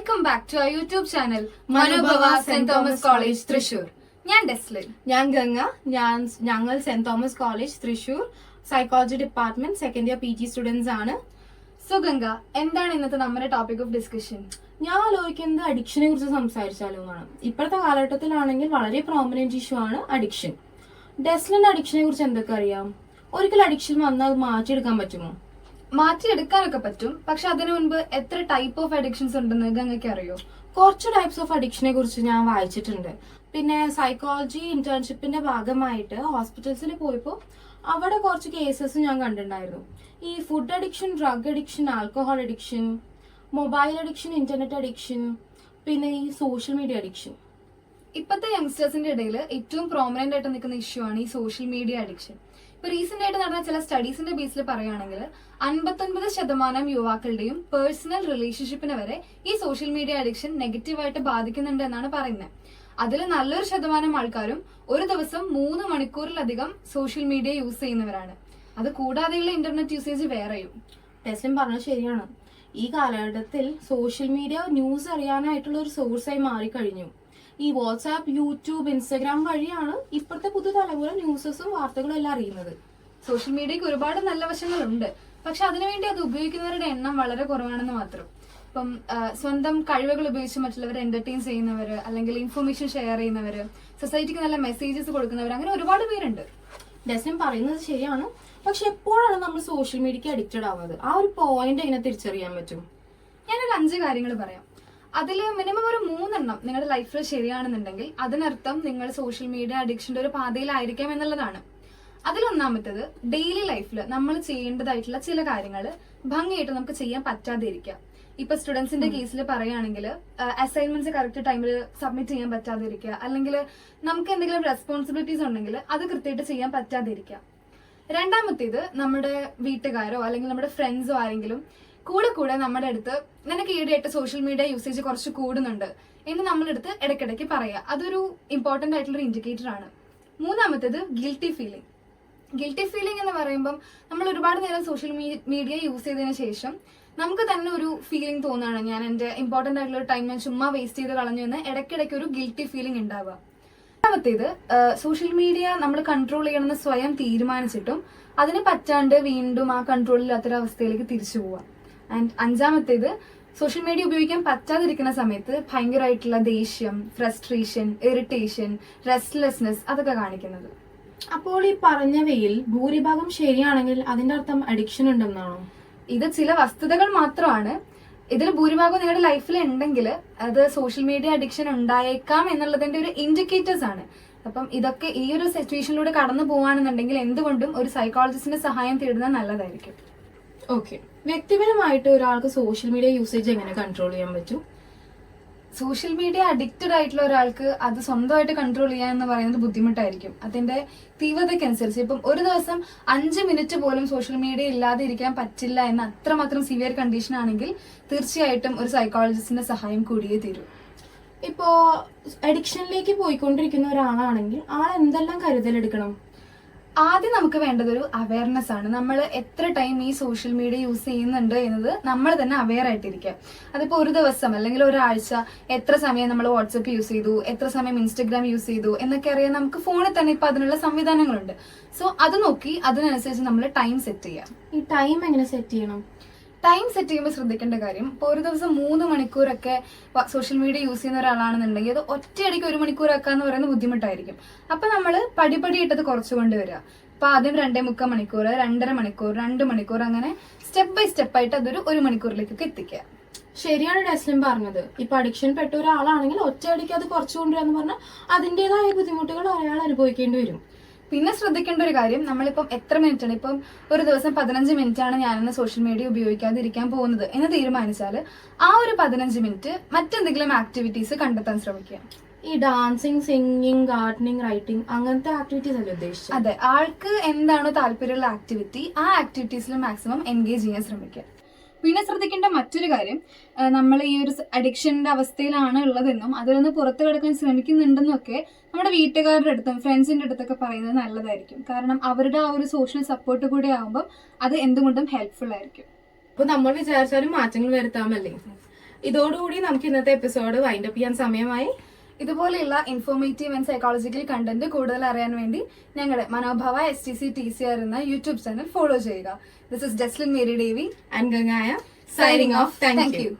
Welcome back to our YouTube channel Manobhava saint Thomas college Thrissur. ഞാൻ ഡെസ്ലിൻ. ഞാൻ ഗംഗ. ഞങ്ങൾ saint Thomas college Thrissur psychology department second year PG students ആണ്. So Ganga, എന്താണ് ഇന്നത്തെ നമ്മുടെ ടോപ്പിക് ഓഫ് ഡിസ്കഷൻ? ഞാൻ ആലോചിക്കുന്നത് അഡിക്ഷനെ കുറിച്ച് സംസാരിച്ചാലോ എന്നാണ്. ഇപ്പോഴത്തെ കാലഘട്ടത്തിലാണെങ്കിൽ വളരെ പ്രോമിനന്റ് ഇഷ്യൂ ആണ് അഡിക്ഷൻ. ഡെസ്ലിന്റെ അഡിക്ഷനെ കുറിച്ച് എന്തൊക്കെ അറിയാം? ഒരിക്കൽ അഡിക്ഷൻ വന്നാൽ അത് മാറ്റിയെടുക്കാൻ പറ്റുമോ? മാറ്റിയെടുക്കാനൊക്കെ പറ്റും, പക്ഷെ അതിനു മുൻപ് എത്ര ടൈപ്പ് ഓഫ് അഡിക്ഷൻസ് ഉണ്ടെന്ന് ഗംഗയ്ക്ക് അറിയോ? കുറച്ച് ടൈപ്സ് ഓഫ് അഡിക്ഷനെ കുറിച്ച് ഞാൻ വായിച്ചിട്ടുണ്ട്. പിന്നെ സൈക്കോളജി ഇന്റേൺഷിപ്പിന്റെ ഭാഗമായിട്ട് ഹോസ്പിറ്റൽസിൽ പോയപ്പോൾ അവിടെ കുറച്ച് കേസസ് ഞാൻ കണ്ടിട്ടുണ്ടായിരുന്നു. ഈ food addiction, drug addiction, alcohol addiction, mobile addiction, internet addiction, പിന്നെ ഈ സോഷ്യൽ മീഡിയ അഡിക്ഷൻ. ഇപ്പോഴത്തെ യങ്സ്റ്റേഴ്സിന്റെ ഇടയിൽ ഏറ്റവും പ്രോമിനന്റ് ആയിട്ട് നിൽക്കുന്ന ഇഷ്യൂ ആണ് ഈ സോഷ്യൽ മീഡിയ അഡിക്ഷൻ. ഇപ്പൊ റീസെന്റ് ആയിട്ട് നടന്ന ചില സ്റ്റഡീസിന്റെ ബേസിൽ പറയുകയാണെങ്കിൽ 59% യുവാക്കളുടെയും പേഴ്സണൽ റിലേഷൻഷിപ്പിനെ വരെ ഈ സോഷ്യൽ മീഡിയ അഡിക്ഷൻ നെഗറ്റീവായിട്ട് ബാധിക്കുന്നുണ്ട് എന്നാണ് പറയുന്നത്. അതിൽ നല്ലൊരു ശതമാനം ആൾക്കാരും ഒരു ദിവസം 3 മണിക്കൂറിലധികം സോഷ്യൽ മീഡിയ യൂസ് ചെയ്യുന്നവരാണ്. അത് കൂടാതെയുള്ള ഇന്റർനെറ്റ് യൂസേജ് വേറെയും. ടെസ്റ്റും പറഞ്ഞത് ശരിയാണ്. ഈ കാലഘട്ടത്തിൽ സോഷ്യൽ മീഡിയ ന്യൂസ് അറിയാനായിട്ടുള്ള ഒരു സോഴ്സായി മാറിക്കഴിഞ്ഞു. ഈ വാട്സാപ്പ്, യൂട്യൂബ്, ഇൻസ്റ്റാഗ്രാം വഴിയാണ് ഇപ്പോഴത്തെ പുതുതലമുറ ന്യൂസസും വാർത്തകളും എല്ലാം അറിയുന്നത്. സോഷ്യൽ മീഡിയക്ക് ഒരുപാട് നല്ല വശങ്ങളുണ്ട്, പക്ഷെ അതിനുവേണ്ടി അത് ഉപയോഗിക്കുന്നവരുടെ എണ്ണം വളരെ കുറവാണെന്ന് മാത്രം. ഇപ്പം സ്വന്തം കഴിവുകൾ ഉപയോഗിച്ച് മറ്റുള്ളവരെ എന്റർടൈൻ ചെയ്യുന്നവര്, അല്ലെങ്കിൽ ഇൻഫർമേഷൻ ഷെയർ ചെയ്യുന്നവര്, സൊസൈറ്റിക്ക് നല്ല മെസ്സേജസ് കൊടുക്കുന്നവർ, അങ്ങനെ ഒരുപാട് പേരുണ്ട്. ഡെസ്ലിൻ പറയുന്നത് ശരിയാണ്. പക്ഷെ എപ്പോഴാണ് നമ്മൾ സോഷ്യൽ മീഡിയക്ക് അഡിക്റ്റഡ് ആവുന്നത്? ആ ഒരു പോയിന്റ് എങ്ങനെ തിരിച്ചറിയാൻ പറ്റും? ഞാനൊരു 5 കാര്യങ്ങൾ പറയാം. അതിൽ മിനിമം ഒരു 3 എണ്ണം നിങ്ങളുടെ ലൈഫിൽ ശരിയാണെന്നുണ്ടെങ്കിൽ അതിനർത്ഥം നിങ്ങൾ സോഷ്യൽ മീഡിയ അഡിക്ഷന്റെ ഒരു പാതയിലായിരിക്കാം എന്നുള്ളതാണ്. അതിലൊന്നാമത്തേത്, ഡെയിലി ലൈഫിൽ നമ്മൾ ചെയ്യേണ്ടതായിട്ടുള്ള ചില കാര്യങ്ങൾ ഭംഗിയായിട്ട് നമുക്ക് ചെയ്യാൻ പറ്റാതിരിക്കുക. ഇപ്പൊ സ്റ്റുഡൻസിന്റെ കേസിൽ പറയുകയാണെങ്കിൽ അസൈൻമെന്റ്സ് കറക്റ്റ് ടൈമിൽ സബ്മിറ്റ് ചെയ്യാൻ പറ്റാതിരിക്കുക, അല്ലെങ്കിൽ നമുക്ക് എന്തെങ്കിലും റെസ്പോൺസിബിലിറ്റീസ് ഉണ്ടെങ്കിൽ അത് കൃത്യമായിട്ട് ചെയ്യാൻ പറ്റാതിരിക്കുക. രണ്ടാമത്തേത്, നമ്മുടെ വീട്ടുകാരോ അല്ലെങ്കിൽ നമ്മുടെ ഫ്രണ്ട്സോ ആരെങ്കിലും കൂടെ നമ്മുടെ അടുത്ത് നിനക്ക് ഈയിടെയായിട്ട് സോഷ്യൽ മീഡിയ യൂസേജ് കുറച്ച് കൂടുന്നുണ്ട് എന്ന് നമ്മളെടുത്ത് ഇടയ്ക്കിടയ്ക്ക് പറയുക. അതൊരു ഇമ്പോർട്ടന്റ് ആയിട്ടുള്ള ഇൻഡിക്കേറ്റർ ആണ്. മൂന്നാമത്തേത്, ഗിൽറ്റി ഫീലിംഗ്. ഗിൽറ്റി ഫീലിംഗ് എന്ന് പറയുമ്പം നമ്മൾ ഒരുപാട് നേരം സോഷ്യൽ മീഡിയ യൂസ് ചെയ്തതിനു ശേഷം നമുക്ക് തന്നെ ഒരു ഫീലിംഗ് തോന്നുകയാണ്, ഞാൻ എന്റെ ഇമ്പോർട്ടന്റ് ആയിട്ടുള്ള ഒരു ടൈം ഞാൻ ചുമ്മാ വേസ്റ്റ് ചെയ്ത് കളഞ്ഞു എന്ന് ഇടയ്ക്കിടയ്ക്ക് ഒരു ഗിൽറ്റി ഫീലിംഗ് ഉണ്ടാവുക. രണ്ടാമത്തേത്, സോഷ്യൽ മീഡിയ നമ്മൾ കൺട്രോൾ ചെയ്യണമെന്ന് സ്വയം തീരുമാനിച്ചിട്ടും അതിന് പറ്റാണ്ട് വീണ്ടും ആ കൺട്രോളില്ലാത്തൊരവസ്ഥയിലേക്ക് തിരിച്ചു പോവുക. ആൻഡ് അഞ്ചാമത്തേത്, സോഷ്യൽ മീഡിയ ഉപയോഗിക്കാൻ പറ്റാതിരിക്കുന്ന സമയത്ത് ഭയങ്കരമായിട്ടുള്ള ദേഷ്യം, ഫ്രസ്ട്രേഷൻ, ഇറിറ്റേഷൻ, റെസ്റ്റ്ലെസ്നെസ് അതൊക്കെ കാണിക്കുന്നത്. അപ്പോൾ ഈ പറഞ്ഞവയിൽ ഭൂരിഭാഗം ശരിയാണെങ്കിൽ അതിന്റെ അർത്ഥം അഡിക്ഷൻ ഉണ്ടെന്നാണോ? ഇത് ചില വസ്തുതകൾ മാത്രമാണ്. ഇതിൽ ഭൂരിഭാഗം നിങ്ങളുടെ ലൈഫിൽ ഉണ്ടെങ്കിൽ അത് സോഷ്യൽ മീഡിയ അഡിക്ഷൻ ഉണ്ടായേക്കാം എന്നുള്ളതിന്റെ ഒരു ഇൻഡിക്കേറ്റേഴ്സ് ആണ്. അപ്പം ഇതൊക്കെ ഈ ഒരു സിറ്റുവേഷനിലൂടെ കടന്നു പോവാണെന്നുണ്ടെങ്കിൽ എന്തുകൊണ്ടും ഒരു സൈക്കോളജിസ്റ്റിന്റെ സഹായം തേടുന്നത് നല്ലതായിരിക്കും. ഓക്കെ, വ്യക്തിപരമായിട്ട് ഒരാൾക്ക് സോഷ്യൽ മീഡിയ യൂസേജ് എങ്ങനെ കൺട്രോൾ ചെയ്യാൻ പറ്റും? സോഷ്യൽ മീഡിയ അഡിക്റ്റഡ് ആയിട്ടുള്ള ഒരാൾക്ക് അത് സ്വന്തമായിട്ട് കൺട്രോൾ ചെയ്യാൻ എന്ന് പറയുന്നത് ബുദ്ധിമുട്ടായിരിക്കും. അതിന്റെ തീവ്രതയ്ക്കനുസരിച്ച് ഇപ്പം ഒരു ദിവസം 5 മിനിറ്റ് പോലും സോഷ്യൽ മീഡിയ ഇല്ലാതെ ഇരിക്കാൻ പറ്റില്ല എന്ന അത്രമാത്രം സിവിയർ കണ്ടീഷൻ ആണെങ്കിൽ തീർച്ചയായിട്ടും ഒരു സൈക്കോളജിസ്റ്റിന്റെ സഹായം കൂടിയേ തീരൂ. ഇപ്പോ അഡിക്ഷനിലേക്ക് പോയിക്കൊണ്ടിരിക്കുന്ന ഒരാളാണെങ്കിൽ ആൾ എന്തെല്ലാം കരുതലെടുക്കണം? ആദ്യം നമുക്ക് വേണ്ടത് ഒരു അവയർനെസ് ആണ്. നമ്മൾ എത്ര ടൈം ഈ സോഷ്യൽ മീഡിയ യൂസ് ചെയ്യുന്നുണ്ട് എന്നത് നമ്മൾ തന്നെ അവെയർ ആയിട്ടിരിക്കുക. അതിപ്പോൾ ഒരു ദിവസം അല്ലെങ്കിൽ ഒരാഴ്ച എത്ര സമയം നമ്മൾ വാട്സപ്പ് യൂസ് ചെയ്തു, എത്ര സമയം ഇൻസ്റ്റഗ്രാം യൂസ് ചെയ്തു എന്നൊക്കെ അറിയാൻ നമുക്ക് ഫോണിൽ തന്നെ ഇപ്പൊ അതിനുള്ള സംവിധാനങ്ങളുണ്ട്. സോ അത് നോക്കി അതിനനുസരിച്ച് നമ്മൾ ടൈം സെറ്റ് ചെയ്യാം. ഈ ടൈം എങ്ങനെ സെറ്റ് ചെയ്യണം? ടൈം സെറ്റ് ചെയ്യുമ്പോൾ ശ്രദ്ധിക്കേണ്ട കാര്യം, ഇപ്പോൾ ഒരു ദിവസം 3 മണിക്കൂറൊക്കെ സോഷ്യൽ മീഡിയ യൂസ് ചെയ്യുന്ന ഒരാളാണെന്നുണ്ടെങ്കിൽ അത് ഒറ്റയടിക്ക് 1 മണിക്കൂർ ആക്കാന്ന് പറയുന്നത് ബുദ്ധിമുട്ടായിരിക്കും. അപ്പൊ നമ്മൾ പടിപടിയായിട്ടത് കുറച്ചുകൊണ്ട് വരിക. അപ്പൊ ആദ്യം 2.25 മണിക്കൂർ, 2.5 മണിക്കൂർ, 2 മണിക്കൂർ, അങ്ങനെ സ്റ്റെപ്പ് ബൈ സ്റ്റെപ്പ് ആയിട്ട് അതൊരു 1 മണിക്കൂറിലേക്കൊക്കെ എത്തിക്കുക. ശരിയാണ് ഡെസ്ലിൻ പറഞ്ഞത്. ഇപ്പൊ അഡിക്ഷൻ പെട്ട ഒരാളാണെങ്കിൽ ഒറ്റയടിക്ക് അത് കുറച്ചു കൊണ്ടുവരാന്ന് പറഞ്ഞാൽ അതിൻ്റെതായ ബുദ്ധിമുട്ടുകൾ അയാൾ അനുഭവിക്കേണ്ടി വരും. പിന്നെ ശ്രദ്ധിക്കേണ്ട ഒരു കാര്യം, നമ്മളിപ്പം എത്ര മിനിറ്റ് ആണ്, ഇപ്പം ഒരു ദിവസം 15 മിനിറ്റ് ആണ് ഞാനിന്ന് സോഷ്യൽ മീഡിയ ഉപയോഗിക്കാതിരിക്കാൻ പോകുന്നത് എന്ന് തീരുമാനിച്ചാൽ ആ ഒരു 15 മിനിറ്റ് മറ്റെന്തെങ്കിലും ആക്ടിവിറ്റീസ് കണ്ടെത്താൻ ശ്രമിക്കുക. ഈ ഡാൻസിങ്, സിംഗിങ്, ഗാർഡനിങ്, റൈറ്റിംഗ് അങ്ങനത്തെ ആക്ടിവിറ്റീസ് അല്ലേ ഉദ്ദേശിച്ചത്? അതെ, ആൾക്ക് എന്താണോ താല്പര്യമുള്ള ആക്ടിവിറ്റി ആ ആക്ടിവിറ്റീസിൽ മാക്സിമം എൻഗേജ് ചെയ്യാൻ ശ്രമിക്കുക. പിന്നെ ശ്രദ്ധിക്കേണ്ട മറ്റൊരു കാര്യം, നമ്മൾ ഈ ഒരു അഡിക്ഷന്റെ അവസ്ഥയിലാണ് ഉള്ളതെന്നും അതിൽ നിന്ന് പുറത്തു കിടക്കാൻ ശ്രമിക്കുന്നുണ്ടെന്നും ഒക്കെ നമ്മുടെ വീട്ടുകാരുടെ അടുത്തും ഫ്രണ്ട്സിന്റെ അടുത്തൊക്കെ പറയുന്നത് നല്ലതായിരിക്കും. കാരണം അവരുടെ ആ ഒരു സോഷ്യൽ സപ്പോർട്ട് കൂടെ ആകുമ്പോൾ അത് എന്തുകൊണ്ടും ഹെൽപ്ഫുൾ ആയിരിക്കും. അപ്പൊ നമ്മൾ വിചാരിച്ചാലും മാറ്റങ്ങൾ വരുത്താമല്ലേ? ഇതോടുകൂടി നമുക്ക് ഇന്നത്തെ എപ്പിസോഡ് വൈൻഡ് അപ്പ് ചെയ്യാൻ സമയമായി. ഇതുപോലെയുള്ള ഇൻഫോർമേറ്റീവ് ആൻഡ് സൈക്കോളജിക്കൽ കണ്ടന്റ് കൂടുതൽ അറിയാൻ വേണ്ടി ഞങ്ങളുടെ മനോഭവ STC-TCR എന്ന യൂട്യൂബ് ചാനൽ ഫോളോ ചെയ്യുക. This is Jaslin Mary Devi and ഗംഗായ സൈനിങ് ഓഫ്. Thank U.